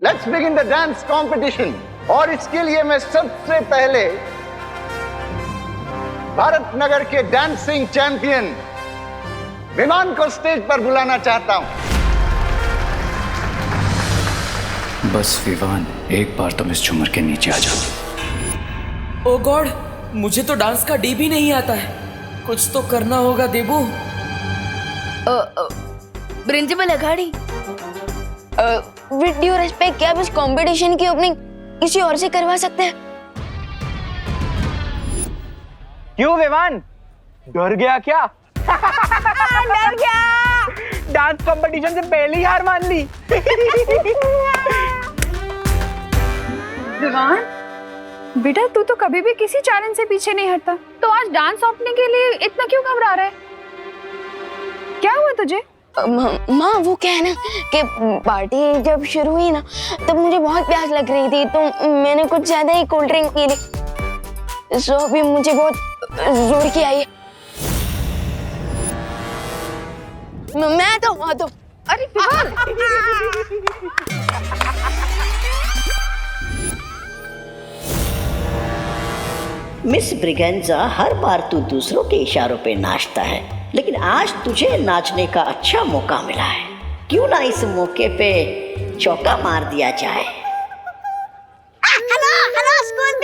Let's begin the dance competition. और इसके लिए मैं सबसे पहले भारत नगर के डांसिंग चैंपियन विमान को स्टेज पर बुलाना चाहता हूं। बस विवान, एक बार तुम इस झूमर के नीचे आ जाओ। ओ गॉड, मुझे तो डांस का डी भी नहीं आता है। कुछ तो करना होगा Debu. Principal Aghadi, with due respect, क्या आप इस कंपटीशन की ओपनिंग किसी और से करवा सकते हैं? क्यों विवान, डर गया क्या? डर गया। डांस कंपटीशन से पहले ही हार मान ली। विवान बेटा, तू तो कभी भी किसी चैलेंज से पीछे नहीं हटता, तो आज डांस ओपनिंग के लिए इतना क्यों घबरा रहा है? क्या हुआ तुझे? माँ, वो क्या है ना कि पार्टी जब शुरू हुई ना, तब मुझे बहुत प्यास लग रही थी, तो मैंने कुछ ज्यादा ही कोल्ड ड्रिंक पी ली। सो अभी मुझे बहुत जोर की आई है। मैं तो अरे विवान, मिस ब्रिगेंजा, हर बार तू दूसरों के इशारों पे नाचता है, लेकिन आज तुझे नाचने का अच्छा मौका मिला है। क्यों ना इस मौके पे चौका मार दिया जाए? हेलो,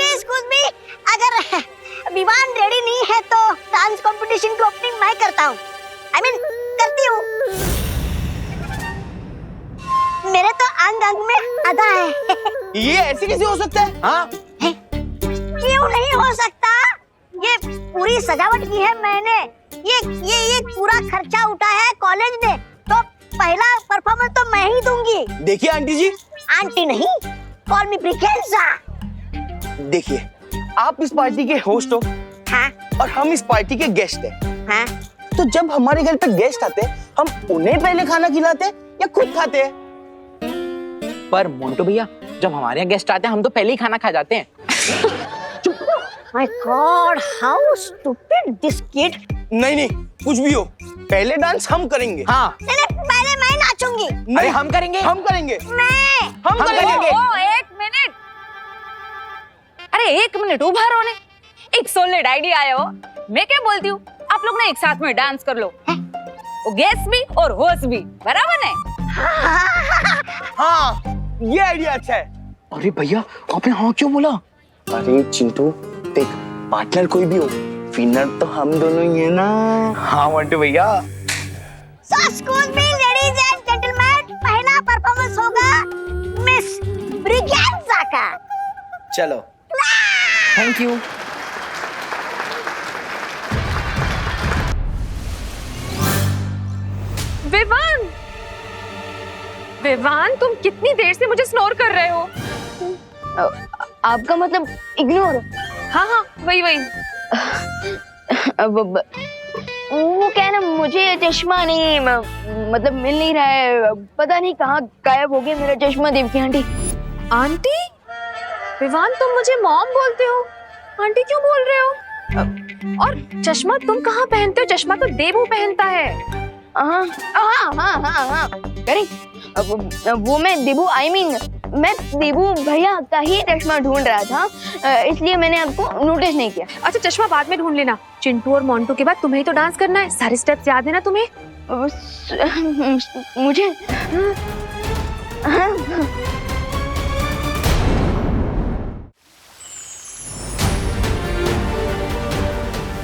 एक्सक्यूज मी, अगर विवान रेडी नहीं है तो डांस कंपटीशन की ओपनिंग मैं करता हूँ। करती हूँ। मेरे तो अंग अंग में अदा है। ये ऐसे कैसे हो सकता है? हाँ, क्यों नहीं हो सकता? ये पूरी सजावट की है मैंने। ये पूरा खर्चा उठा है कॉलेज ने, तो पहला परफॉर्मेंस तो मैं ही दूंगी। देखिए आंटी जी, आंटी नहीं, कॉल मी ब्रिगेंजा। देखिए आप इस पार्टी के होस्ट हो। हाँ और हम इस पार्टी के गेस्ट हैं। हाँ, तो जब हमारे घर पे गेस्ट आते हैं, हम उन्हें पहले खाना खिलाते हैं या खुद खाते हैं? पर मोंटू भैया, जब हमारे यहाँ गेस्ट आते हैं, हम तो पहले ही खाना खा जाते हैं। My God, how stupid this kid! नहीं, कुछ भी हो, पहले डांस हम करेंगे। हाँ, नहीं, पहले मैं नाचूंगी। नहीं, हम करेंगे। मैं। हम करेंगे। एक मिनट। अरे एक मिनट, उभा रहो ने। एक सॉलिड आइडिया आया हो। मैं क्या बोलती हूँ, आप लोग ना एक साथ में डांस कर लो। वो गेस्ट भी और होस्ट भी, बराबर है? हाँ, ये आइडिया अच्छा है। अरे भैया, आपने हाँ क्यों बोला? अरे चिंटू, देख, पार्टनर कोई भी हो, विनर तो हम दोनों ही है ना। हाँ मोंटू भैया। So excuse me, ladies and gentlemen, पहला परफॉर्मेंस होगा मिस ब्रिगेंजा का। चलो, थैंक यू। विवान, तुम कितनी देर से मुझे स्नोर कर रहे हो? आपका मतलब इग्नोर? हाँ, वही। वो क्या है ना, मुझे चश्मा नहीं, मतलब मिल नहीं रहा है। पता नहीं कहाँ गायब हो गया मेरा चश्मा। देवकी आंटी। आंटी? विवान, तुम मुझे मॉम बोलते हो, आंटी क्यों बोल रहे हो? और चश्मा तुम कहाँ पहनते हो? चश्मा तो देबू पहनता है। हाँ, वो मैं देबू, मैं देबू भैया का ही चश्मा ढूंढ रहा था, इसलिए मैंने आपको नोटिस नहीं किया। अच्छा, चश्मा बाद में ढूंढ लेना। चिंटू और मोंटू के बाद तुम्हें ही तो डांस करना है। सारे स्टेप्स याद है ना तुम्हें? मुझे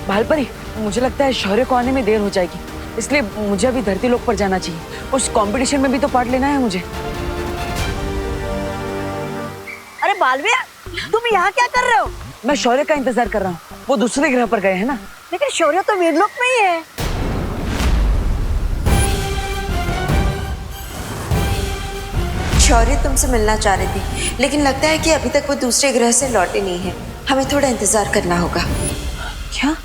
भालपरी, मुझे लगता है शौर्य को आने में देर हो जाएगी, इसलिए मुझे अभी धरती लोक पर जाना चाहिए। उस कंपटीशन में भी तो पार्ट लेना है मुझे। अरे बालवीर, तुम यहाँ क्या कर रहे हो? मैं शौर्य का इंतजार कर रहा हूँ, वो दूसरे ग्रह पर गए हैं ना। लेकिन शौर्य तो वीरलोक में ही है। शौर्य तुमसे मिलना चाह रही थी, लेकिन लगता है कि अभी तक वो दूसरे ग्रह से लौटे नहीं है। हमें थोड़ा इंतजार करना होगा। क्या?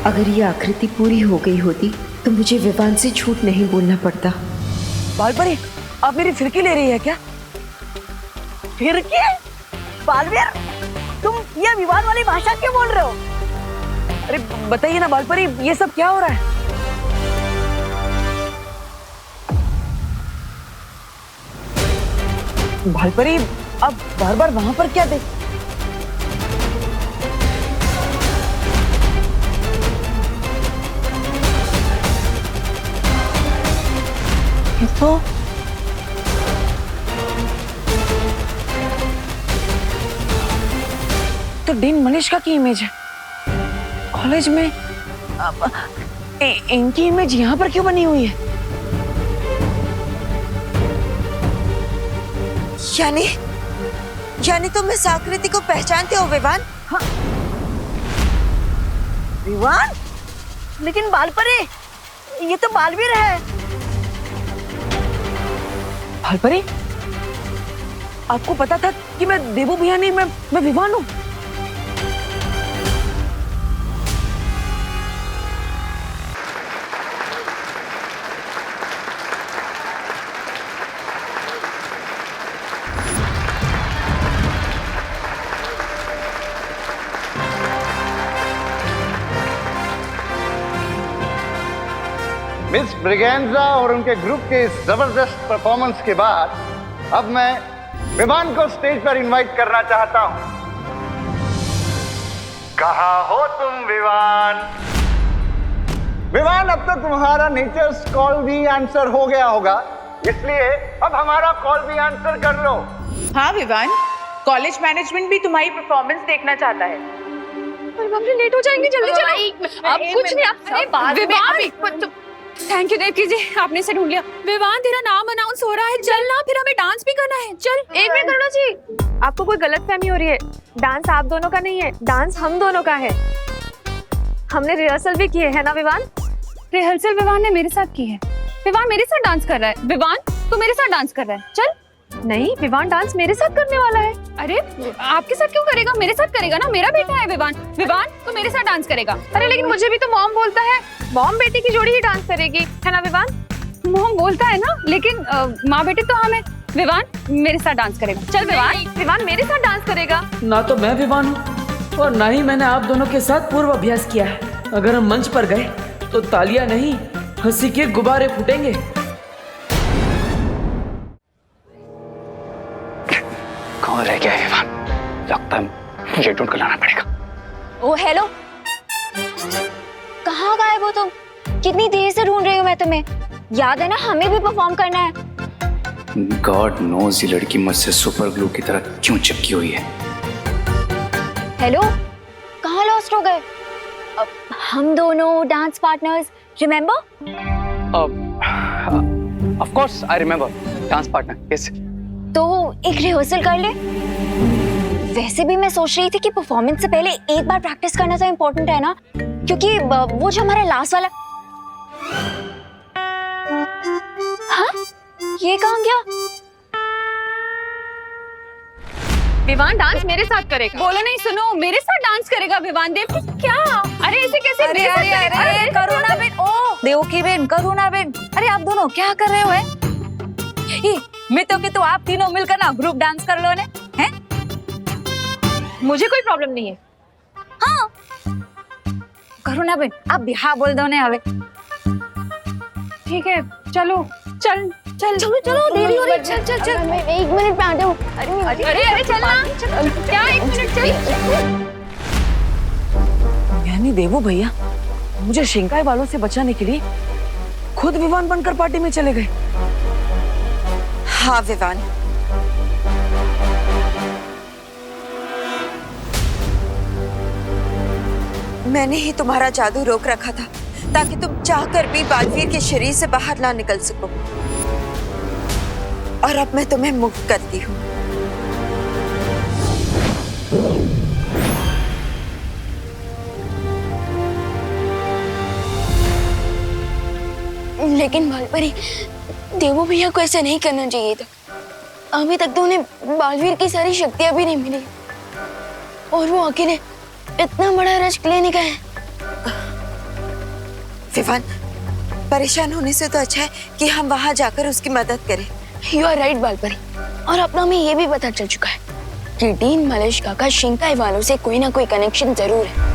अगर ये आकृति पूरी हो गई होती तो मुझे विवान से झूठ नहीं बोलना पड़ता। भालपरी, आप मेरी फिरकी ले रही है क्या? फिरकी? बालवीर, तुम ये विवान वाली भाषा क्यों बोल रहे हो? अरे बताइए ना भालपरी, ये सब क्या हो रहा है? भालपरी अब बार बार वहां पर क्या देख? ये तो डीन मनीषा की इमेज है कॉलेज में। इनकी इमेज यहाँ पर क्यों बनी हुई है? यानी तुम इस आकृति को पहचानते हो विवान? हाँ। विवान? लेकिन बालपरी, ये तो बालवीर है। भालपरी, आपको पता था कि मैं देवू भैया नहीं, मैं विवान हूँ। मिस ब्रिगेंजा और उनके ग्रुप के इस जबरदस्त परफॉर्मेंस के बाद अब मैं विवान को स्टेज पर इनवाइट करना चाहता हूं। कहाँ हो तुम विवान? विवान, अब तो तुम्हारा नेचर्स कॉल भी आंसर हो गया होगा, इसलिए अब हमारा कॉल भी आंसर कर लो। हाँ विवान, कॉलेज मैनेजमेंट भी तुम्हारी परफॉर्मेंस देखना चाहता है। अरे बाप रे, लेट हो जाएंगे, जल्दी चलो। अब कुछ नहीं, आप विवान, थैंक यू देवकी जी, आपने इसे ढूंढ लिया। विवान, तेरा नाम अनाउंस हो रहा है, चल ना, फिर हमें डांस भी करना है, चल। एक मिनट करुणा जी, आपको कोई गलतफहमी हो रही है। डांस आप दोनों का नहीं है, डांस हम दोनों का है। हमने रिहर्सल भी की है ना विवान? रिहर्सल विवान ने मेरे साथ की है। विवान मेरे साथ डांस कर रहा है। विवान, तू मेरे साथ डांस कर रहा है, चल। नहीं, विवान डांस मेरे साथ करने वाला है। अरे आपके साथ क्यों करेगा? मेरे साथ करेगा ना, मेरा बेटा है विवान। विवान, तो मेरे साथ डांस करेगा। अरे लेकिन मुझे भी तो मॉम बोलता है, मॉम बेटी की जोड़ी ही डांस करेगी, है ना विवान? मॉम बोलता है ना, लेकिन माँ बेटे तो हम है। विवान मेरे साथ डांस करेगा, चल विवान। विवान मेरे साथ डांस करेगा। ना तो मैं विवान हूँ और ना ही मैंने आप दोनों के साथ पूर्व अभ्यास किया है। अगर हम मंच पर गए तो तालियां नहीं, हंसी के गुब्बारे फूटेंगे। कौन रह गया है विवान? लगता है मुझे ढूंढ कर लाना पड़ेगा। ओ हेलो, कहाँ गायब हो तुम? कितनी देर से ढूंढ रही हूँ मैं तुम्हें। याद है ना, हमें भी परफॉर्म करना है। गॉड नोज ये लड़की मुझसे सुपर ग्लू की तरह क्यों चिपकी हुई है। हेलो, कहाँ लॉस्ट हो गए? हम दोनों dance partners, remember? Of course I remember, dance partner. Yes. तो एक रिहर्सल कर ले। वैसे भी मैं सोच रही थी कि परफॉर्मेंस से पहले एक बार प्रैक्टिस करना तो इम्पोर्टेंट है ना, क्योंकि वो जो हमारा लास्ट वाला। हाँ, ये कहाँ गया? विवान डांस मेरे साथ करेगा। बोलो नहीं, सुनो, मेरे साथ डांस करेगा विवान। देव क्या? अरे ऐसे कैसे? अरे करुणा बेन, ओ देवकी बेन, करुणा बेन, अरे आप दोनों क्या कर रहे हो? मैं तो कि तो आप तीनों मिलकर ना ग्रुप डांस कर लो ने, हैं? मुझे कोई प्रॉब्लम नहीं है। हाँ करुणा बेन, आप भी हाँ बोल दो ने हवे। ठीक है, चलो चल चल चलो चलो, देरी हो रही है, चल चल चल। मैं 1 मिनट में आती हूँ। अरे अरे चलना, क्या 1 मिनट? चल। यानी देवू भैया मुझे शिंकाई वालों से बचाने के लिए खुद विवान बनकर पार्टी में चले गए। हाँ विवान, मैंने ही तुम्हारा जादू रोक रखा था ताकि तुम चाहकर भी बालवीर के शरीर से बाहर ना निकल सको, और अब मैं तुम्हें मुक्त करती हूँ। लेकिन बालपरी, देवू भैया को ऐसा नहीं करना चाहिए था। अभी तक तो उन्हें बालवीर की सारी शक्तियां भी नहीं मिली और वो अकेले इतना बड़ा रिस्क लेने का है। विवान, परेशान होने से तो अच्छा है कि हम वहां जाकर उसकी मदद करें। यू आर राइट बालपरी, और अपना हमें ये भी पता चल चुका है कि डीन मलेशिका का शिंकाई वालों से कोई ना कोई कनेक्शन जरूर है।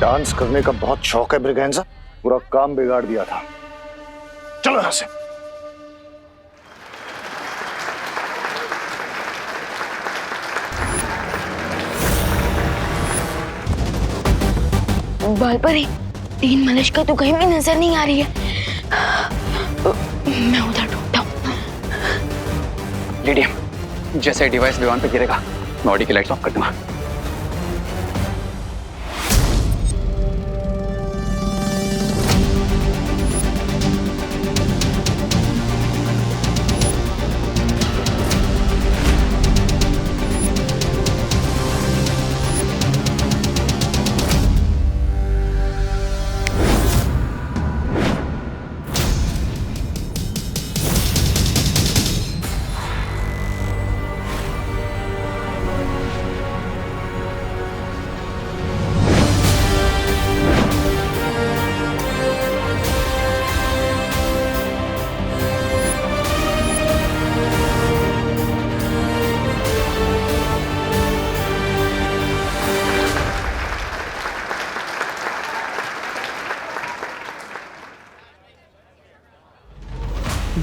डांस करने का बहुत शौक है ब्रिगेंजा, पूरा काम बिगाड़ दिया था। चलो यहां से। बालपरी, डीन मलिश्का तो कहीं भी नजर नहीं आ रही है। मैं उधर ढूंढता हूँ। लीडियम, जैसे डिवाइस विमान पे गिरेगा मैं ऑडी की लाइट्स ऑफ कर दूंगा।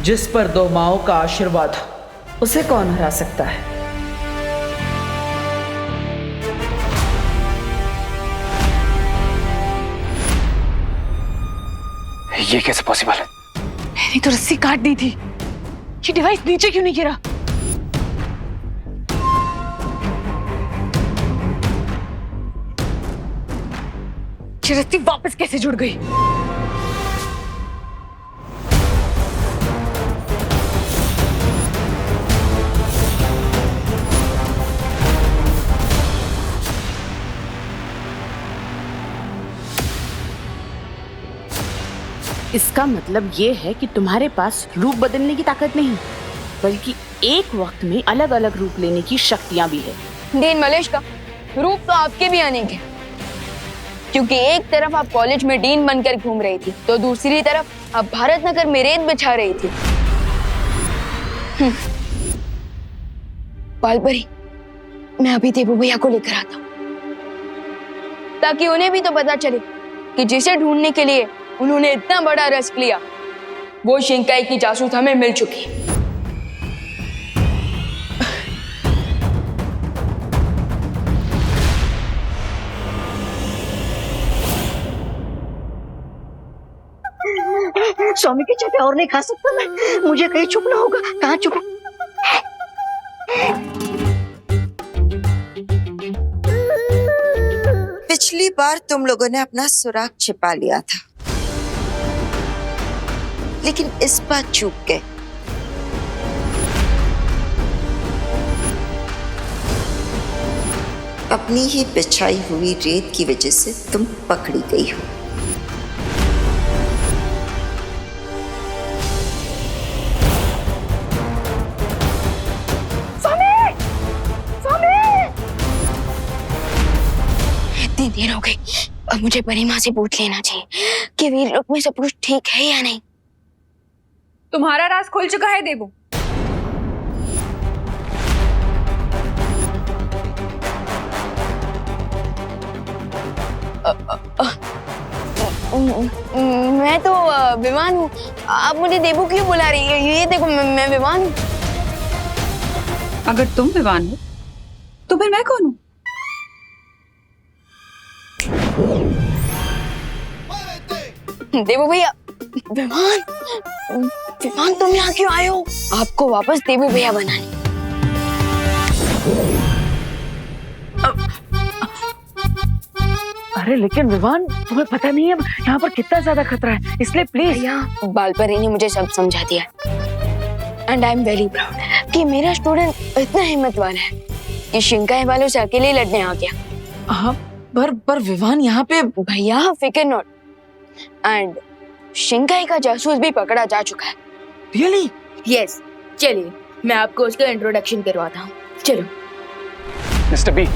जिस पर दो माओं का आशीर्वाद हो, उसे कौन हरा सकता है? ये कैसे पॉसिबल है? मैंने तो रस्सी काट दी थी। ये डिवाइस नीचे क्यों नहीं गिरा? ये रस्सी वापस कैसे जुड़ गई? इसका मतलब ये है कि तुम्हारे पास रूप बदलने की ताकत नहीं, बल्कि एक वक्त में अलग अलग रूप लेने की शक्तियां भी है। डीन मलिश्का, रूप तो आपके भी अनेक है, क्योंकि एक तरफ आप कॉलेज में डीन बनकर घूम रही थी, तो दूसरी तरफ आप भारत नगर में रेत बिछा रही थी। बालपरी, मैं अभी देवू भैया को लेकर आता हूँ, ताकि उन्हें भी तो पता चले कि जिसे ढूंढने के लिए उन्होंने इतना बड़ा रिस्क लिया, वो शिंकाई की जासूस हमें मिल चुकी है। स्वामी के चटे और नहीं खा सकता मैं, मुझे कहीं छुपना होगा। कहाँ छुपूं? पिछली बार तुम लोगों ने अपना सुराग छिपा लिया था, लेकिन इस बार चूक गए। अपनी ही बिछाई हुई रेत की वजह से तुम पकड़ी गई हो। इतनी देर हो गई, अब मुझे परी माँ से पूछ लेना चाहिए कि वीर लोक में सब कुछ ठीक है या नहीं। तुम्हारा राज खुल चुका है देवू। मैं तो विमान हूँ, आप मुझे देवू क्यों बुला रही है? ये देखो, मैं विमान हूँ। अगर तुम विमान हो तो फिर मैं कौन हूँ? देवू भैया, विमान, विमान तुम यहाँ क्यों आए हो? आपको वापस देवू भैया बनाने। अरे लेकिन विवान, तुम्हें पता नहीं है यहाँ पर कितना ज्यादा खतरा है, इसलिए प्लीज। भैया, बालपरी ने मुझे सब समझा दिया, and I am very proud कि मेरा स्टूडेंट इतना हिम्मतवान है कि शिंकाई वालों से अकेले लड़ने आ गया। हाँ, पर विवान यहाँ पे। भैया फिकर नॉट, एंड शिंकाई का जासूस भी पकड़ा जा चुका है। रियली? यस, चलिए मैं आपको उसका इंट्रोडक्शन करवाता हूँ, चलो। मिस्टर बी,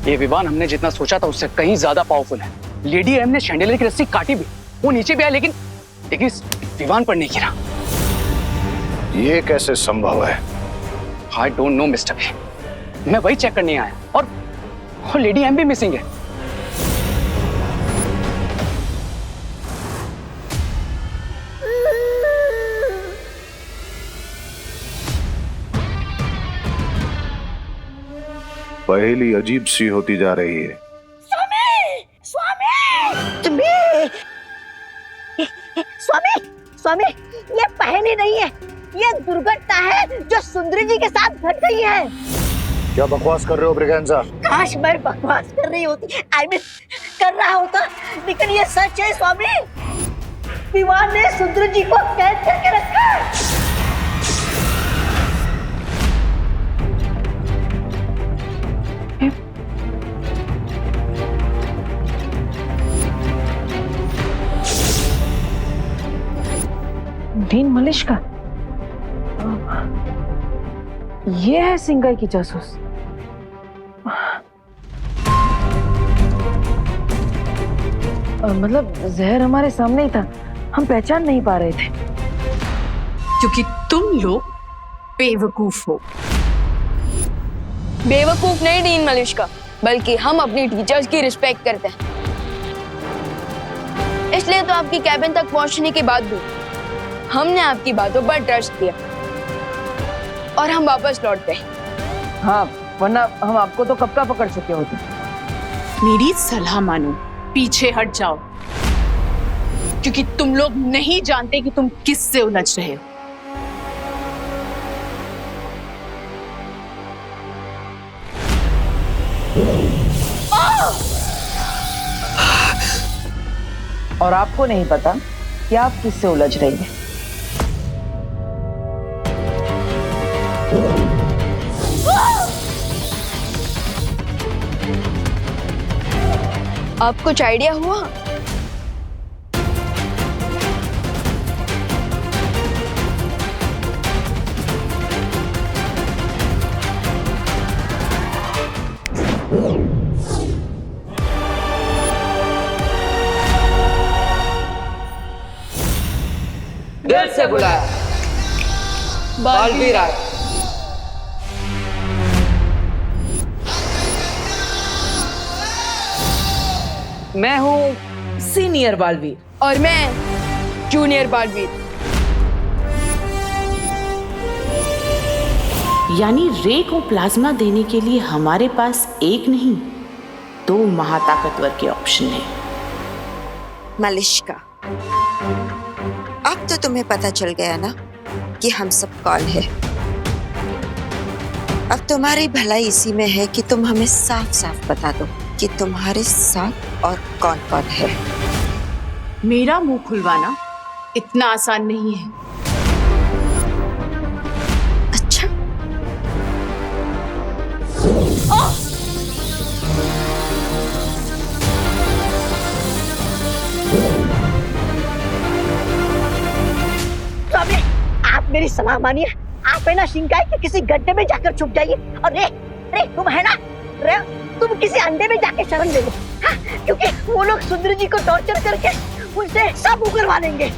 ये विवान हमने जितना सोचा था उससे कहीं ज्यादा पावरफुल है। लेडी एम ने शैंडेलियर की रस्सी काटी भी, वो नीचे भी आया, लेकिन इस विवान पर नहीं गिरा। ये कैसे संभव है? I don't know mister B, मैं वही चेक करने आया, और लेडी एम भी मिसिंग है। पहेली अजीब सी होती जा रही है। स्वामी स्वामी स्वामी स्वामी, ये पहेली नहीं है, ये दुर्घटना है जो सुंदरी जी के साथ घट गई है। क्या बकवास कर रहे हो ब्रिगेंजा? काश मैं बकवास कर रही होती, आई मीन कर रहा होता, लेकिन ये सच है स्वामी। विवान ने सुंदरी जी को कैद करके रखा है। डीन मलिश्का, ये है सिंगाई की जासूस। मतलब जहर हमारे सामने ही था, हम पहचान नहीं पा रहे थे। क्योंकि तुम लोग बेवकूफ हो। बेवकूफ नहीं डीन मलिश्का, बल्कि हम अपनी टीचर्स की रिस्पेक्ट करते हैं। इसलिए तो आपकी कैबिन तक पहुंचने के बाद भी हमने आपकी बातों पर ट्रस्ट किया और हम वापस लौट गए। हाँ, वरना हम आपको तो कब का पकड़ चुके होते। मेरी सलाह मानो, पीछे हट जाओ, क्योंकि तुम लोग नहीं जानते कि तुम किससे उलझ रहे हो। और आपको नहीं पता कि आप किससे उलझ रही हैं। आपको कुछ आइडिया हुआ? दिल से बुलाया बालवीर आए। मैं हूँ सीनियर बालवीर और मैं जूनियर बालवीर। यानी रे को प्लाज्मा देने के लिए हमारे पास एक नहीं, दो महाताकतवर के ऑप्शन है। मलिश्का, अब तो तुम्हें पता चल गया ना कि हम सब कौन है। अब तुम्हारी भलाई इसी में है कि तुम हमें साफ साफ बता दो कि तुम्हारे साथ और कौन कौन है। मेरा मुंह खुलवाना इतना आसान नहीं है। अच्छा, स्वामी, आप मेरी सलाह मानिए, आप है ना शिंकाई के किसी गड्ढे में जाकर छुप जाइए। और रे तुम है ना, रे तुम किसी अंडे में जाके शरण ले लो, हाँ? क्योंकि वो लोग सुंदरी जी को टॉर्चर करके उनसे सब उगलवा लेंगे।